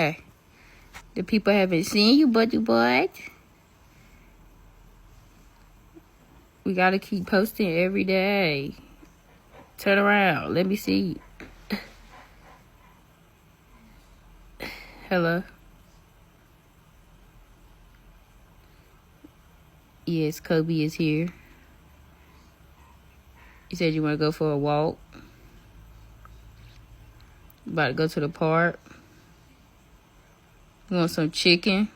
Hey. The people haven't seen you, buddy boy. We gotta keep posting every day. Turn around. Let me see you. Hello? Yes, Kobe is here. You said you want to go for a walk. About to go to the park. You want some chicken?